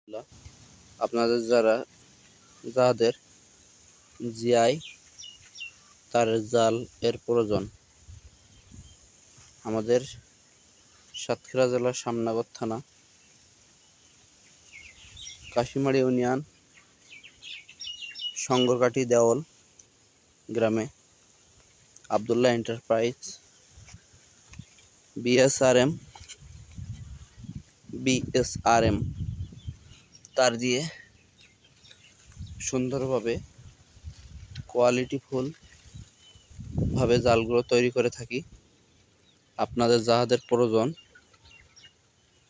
আপনাদের যাদের জিআই তারের জাল এর প্রয়োজন, আমাদের সাতক্ষীরা জেলার শামনগর থানা কাশিমারি ইউনিয়ন শঙ্করকাঠি দেওল গ্রামে আব্দুল্লাহ এন্টারপ্রাইজ বিএসআরএম তার দিয়ে সুন্দরভাবে কোয়ালিটিফুল ভাবে জালগুলো তৈরি করে থাকি। আপনাদের যাদের প্রয়োজন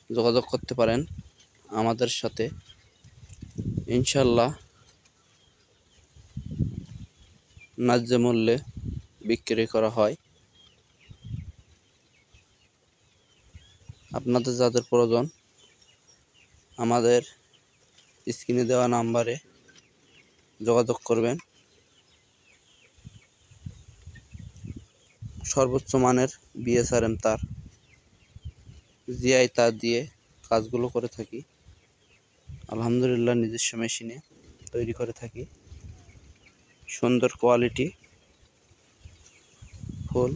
যোগাযোগ করতে পারেন আমাদের সাথে, ইনশাল্লাহ ন্যায্য মূল্যে বিক্রি করা হয়। আপনাদের যাদের প্রয়োজন আমাদের স্ক্রিনে দেওয়া নাম্বারে যোগাযোগ করবেন। সর্বোচ্চ মানের বিএসআরএম তার, জিআই তার দিয়ে কাজগুলো করে থাকি। আলহামদুলিল্লাহ নিজস্ব মেশিনে তৈরি করে থাকি। সুন্দর কোয়ালিটি ফুল